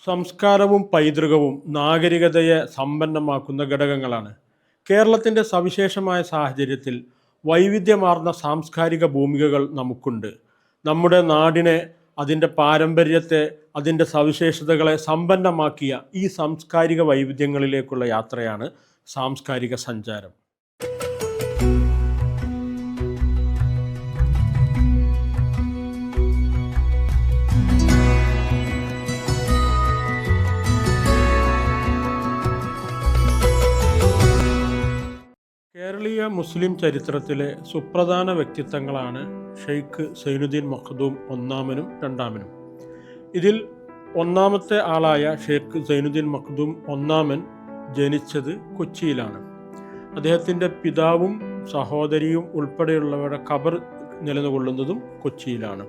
സംസ്കാരവും പൈതൃകവും നാഗരികതയെ സമ്പന്നമാക്കുന്ന ഘടകങ്ങളാണ്. കേരളത്തിൻ്റെ സവിശേഷമായ സാഹചര്യത്തിൽ വൈവിധ്യമാർന്ന സാംസ്കാരിക ഭൂമികകൾ നമുക്കുണ്ട്. നമ്മുടെ നാടിനെ, അതിൻ്റെ പാരമ്പര്യത്തെ, അതിൻ്റെ സവിശേഷതകളെ സമ്പന്നമാക്കിയ ഈ സാംസ്കാരിക വൈവിധ്യങ്ങളിലേക്കുള്ള യാത്രയാണ് സാംസ്കാരിക സഞ്ചാരം. കേരളീയ മുസ്ലിം ചരിത്രത്തിലെ സുപ്രധാന വ്യക്തിത്വങ്ങളാണ് ഷെയ്ഖ് സൈനുദ്ദീൻ മഖ്ദൂം ഒന്നാമനും രണ്ടാമനും. ഇതിൽ ഒന്നാമത്തെ ആളായ ഷെയ്ഖ് സൈനുദ്ദീൻ മഖ്ദൂം ഒന്നാമൻ ജനിച്ചത് കൊച്ചിയിലാണ്. അദ്ദേഹത്തിൻ്റെ പിതാവും സഹോദരിയും ഉൾപ്പെടെയുള്ളവരുടെ ഖബർ നിലകൊള്ളുന്നതും കൊച്ചിയിലാണ്.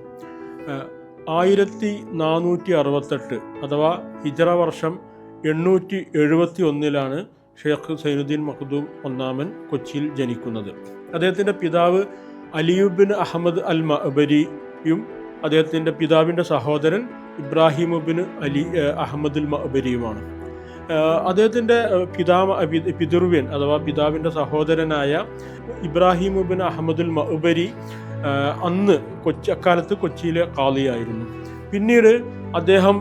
1468 അഥവാ ഹിജറ വർഷം 871 ഷെയ്ഖ് സൈനുദ്ദീൻ മഖ്ദൂം ഒന്നാമൻ കൊച്ചിയിൽ ജനിക്കുന്നത്. അദ്ദേഹത്തിൻ്റെ പിതാവ് അലിയുബിൻ അഹമ്മദ് അൽ മഅ്ബരിയും അദ്ദേഹത്തിൻ്റെ പിതാവിൻ്റെ സഹോദരൻ ഇബ്രാഹിമുബിൻ അഹമ്മദ് അൽ മഅ്ബരിയുമാണ്. അദ്ദേഹത്തിൻ്റെ പിതൃവ്യൻ അഥവാ പിതാവിൻ്റെ സഹോദരനായ ഇബ്രാഹിമുബിൻ അഹമ്മദ് അൽ മഅ്ബരി അക്കാലത്ത് കൊച്ചിയിലെ ഖാളിയായിരുന്നു. പിന്നീട് അദ്ദേഹം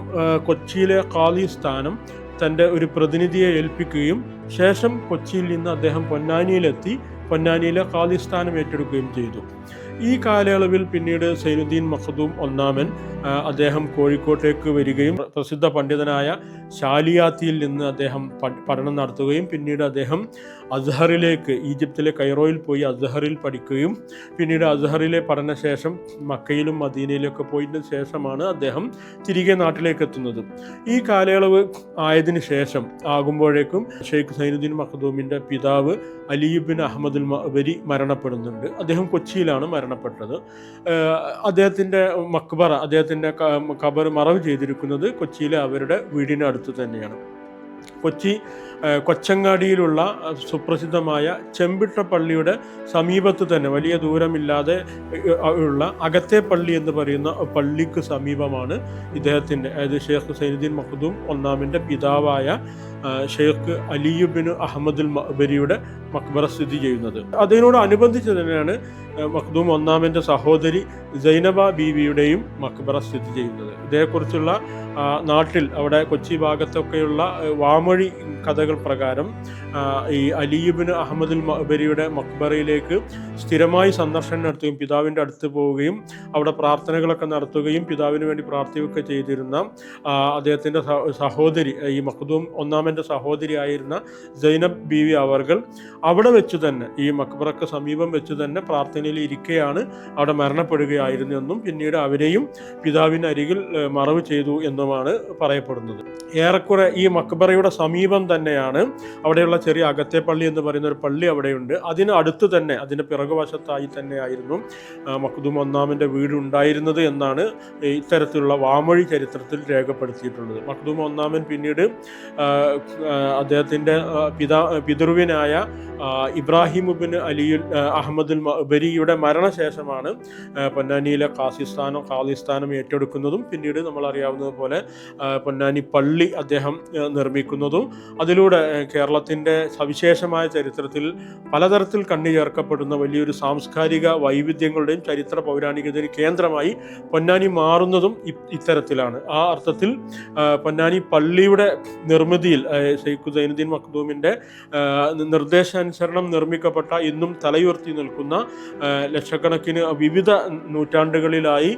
കൊച്ചിയിലെ ഖാളി സ്ഥാനം തൻ്റെ ഒരു പ്രതിനിധിയെ ഏൽപ്പിക്കുകയും ശേഷം കൊച്ചിയിൽ നിന്ന് അദ്ദേഹം പൊന്നാനിയിലെത്തി പൊന്നാനിയിലെ ഖാളി സ്ഥാനം ഏറ്റെടുക്കുകയും ചെയ്തു. ഈ കാലയളവിൽ പിന്നീട് സൈനുദ്ദീൻ മഖ്ദൂം ഒന്നാമൻ അദ്ദേഹം കോഴിക്കോട്ടേക്ക് വരികയും പ്രസിദ്ധ പണ്ഡിതനായ ശാലിയാത്തിയിൽ നിന്ന് അദ്ദേഹം പഠനം നടത്തുകയും പിന്നീട് അദ്ദേഹം അസ്ഹറിലേക്ക്, ഈജിപ്തിലെ കൈറോയിൽ പോയി അസ്ഹറിൽ പഠിക്കുകയും പിന്നീട് അസ്ഹറിലെ പഠനശേഷം മക്കയിലും മദീനയിലൊക്കെ പോയതിന് ശേഷമാണ് അദ്ദേഹം തിരികെ നാട്ടിലേക്ക് എത്തുന്നത്. ഈ കാലയളവ് ആയതിനു ശേഷം ആകുമ്പോഴേക്കും ഷെയ്ഖ് സൈനുദ്ദീൻ മഖ്ദൂമിൻ്റെ പിതാവ് അലിയുബിൻ അഹമ്മദ് അൽ മഅ്ബരി മരണപ്പെടുന്നുണ്ട്. അദ്ദേഹം കൊച്ചിയിലാണ് മരണപ്പെട്ടത്. അദ്ദേഹത്തിൻ്റെ മക്ബറ, അദ്ദേഹത്തിൻ്റെ ഖബർ മറവ് ചെയ്തിരിക്കുന്നത് കൊച്ചിയിലെ അവരുടെ വീടിനടുത്ത് തന്നെയാണ്. കൊച്ചങ്ങാടിയിലുള്ള സുപ്രസിദ്ധമായ ചെമ്പിട്ട പള്ളിയുടെ സമീപത്ത് തന്നെ, വലിയ ദൂരമില്ലാതെ ഉള്ള അകത്തെ പള്ളി എന്ന് പറയുന്ന പള്ളിക്ക് സമീപമാണ് ഇദ്ദേഹത്തിൻ്റെ, അതായത് ഷെയ്ഖ് സൈനുദ്ദീൻ മഖ്ദൂം ഒന്നാമൻ്റെ പിതാവായ ഷെയ്ഖ് അലിയുബിൻ അഹമ്മദ് അൽ മഅ്ബരിയുടെ മക്ബറ സ്ഥിതി ചെയ്യുന്നത്. അതിനോടനുബന്ധിച്ച് തന്നെയാണ് മഖ്ദൂം ഒന്നാമൻ്റെ സഹോദരി സൈനബ ബീവിയുടെയും മക്ബറ സ്ഥിതി ചെയ്യുന്നത്. ഇതേക്കുറിച്ചുള്ള നാട്ടിൽ, അവിടെ കൊച്ചി ഭാഗത്തൊക്കെയുള്ള വാമൊഴി കഥകൾ പ്രകാരം ഈ അലിയുബിൻ അഹമ്മദ് അൽ മഅ്ബരിയുടെ മക്ബറയിലേക്ക് സ്ഥിരമായി സന്ദർശനം നടത്തുകയും പിതാവിൻ്റെ അടുത്ത് പോവുകയും അവിടെ പ്രാർത്ഥനകളൊക്കെ നടത്തുകയും പിതാവിന് വേണ്ടി പ്രാർത്ഥിക്കുകയൊക്കെ ചെയ്തിരുന്ന അദ്ദേഹത്തിൻ്റെ സഹോദരി, ഈ മഖ്ദൂം ഒന്നാമൻ്റെ സഹോദരിയായിരുന്ന സൈനബ് ബീവി അവർകൾ അവിടെ വെച്ച് തന്നെ, ഈ മക്ബറക്ക് സമീപം വെച്ച് തന്നെ പ്രാർത്ഥനയിൽ ഇരിക്കെയാണ് അവിടെ മരണപ്പെടുകയായിരുന്നു എന്നും പിന്നീട് അവരെയും പിതാവിന് അരികിൽ മറവ് ചെയ്തു എന്നുമാണ് പറയപ്പെടുന്നത്. ഏറെക്കുറെ ഈ മക്ബറയുടെ സമീപം തന്നെയാണ് അവിടെയുള്ള ചെറിയ അകത്തെ പള്ളി എന്ന് പറയുന്ന ഒരു പള്ളി അവിടെയുണ്ട്. അതിന് അടുത്ത് തന്നെ, അതിൻ്റെ പിറകുവശത്തായി തന്നെയായിരുന്നു മഖ്ദൂം ഒന്നാമൻ്റെ വീട് ഉണ്ടായിരുന്നത് എന്നാണ് ഇത്തരത്തിലുള്ള വാമൊഴി ചരിത്രത്തിൽ രേഖപ്പെടുത്തിയിട്ടുള്ളത്. മഖ്ദൂം ഒന്നാമൻ പിന്നീട് അദ്ദേഹത്തിൻ്റെ പിതൃവ്യനായ ഇബ്രാഹിമുബിൻ അഹമ്മദ് അൽ മഅ്ബരിയുടെ മരണശേഷമാണ് പൊന്നാനിയിലെ ഖാളിസ്ഥാനം ഏറ്റെടുക്കുന്നതും പിന്നീട് നമ്മൾ അറിയാവുന്നതുപോലെ പൊന്നാനി പള്ളി അദ്ദേഹം നിർമ്മിക്കുന്നതും അതിലൂടെ കേരളത്തിൻ്റെ സവിശേഷമായ ചരിത്രത്തിൽ പലതരത്തിൽ കണ്ണു ചേർക്കപ്പെടുന്ന വലിയൊരു സാംസ്കാരിക വൈവിധ്യങ്ങളുടെയും ചരിത്ര പൗരാണികതയുടെ കേന്ദ്രമായി പൊന്നാനി മാറുന്നതും ഇത്തരത്തിലാണ്. ആ അർത്ഥത്തിൽ പൊന്നാനി പള്ളിയുടെ നിർമ്മിതിയിൽ ഷെയ്ഖ് സൈനുദ്ദീൻ മഖ്ദൂമിൻ്റെ നിർദ്ദേശാനുസരണം നിർമ്മിക്കപ്പെട്ട, ഇന്നും തലയുയർത്തി നിൽക്കുന്ന ലക്ഷക്കണക്കിന് വിവിധ നൂറ്റാണ്ടുകളിലായി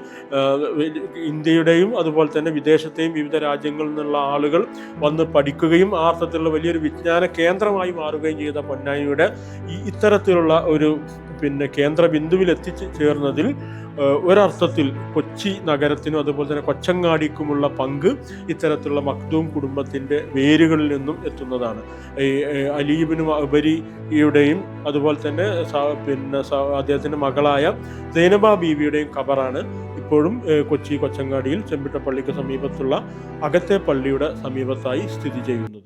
ഇന്ത്യയുടെയും അതുപോലെ തന്നെ വിദേശത്തെയും വിവിധ രാജ്യങ്ങളിൽ നിന്നുള്ള ആളുകൾ വന്ന് പഠിക്കുകയും ആ അർത്ഥത്തിലുള്ള വലിയൊരു വിജ്ഞാന കേന്ദ്രമായി മാറുകയും ചെയ്ത പൊന്നാനിയുടെ ഇത്തരത്തിലുള്ള ഒരു കേന്ദ്ര ബിന്ദുവിൽ എത്തിച്ചേർന്നതിൽ ഒരർത്ഥത്തിൽ കൊച്ചി നഗരത്തിനും അതുപോലെ തന്നെ കൊച്ചങ്ങാടിക്കുമുള്ള പങ്ക് ഇത്തരത്തിലുള്ള മഖ്ദൂം കുടുംബത്തിൻ്റെ വേരുകളിൽ നിന്നും എത്തുന്നതാണ്. ഈ അലിയുബിൻ മഅ്ബരിയുടെയും അതുപോലെ തന്നെ അദ്ദേഹത്തിൻ്റെ മകളായ സൈനബ ബീവിയുടെയും ഖബറാണ് ഇപ്പോഴും കൊച്ചങ്ങാടിയിൽ ചെമ്പിട്ട പള്ളിക്ക് സമീപത്തുള്ള അകത്തെ പള്ളിയുടെ സമീപത്തായി സ്ഥിതി ചെയ്യുന്നത്.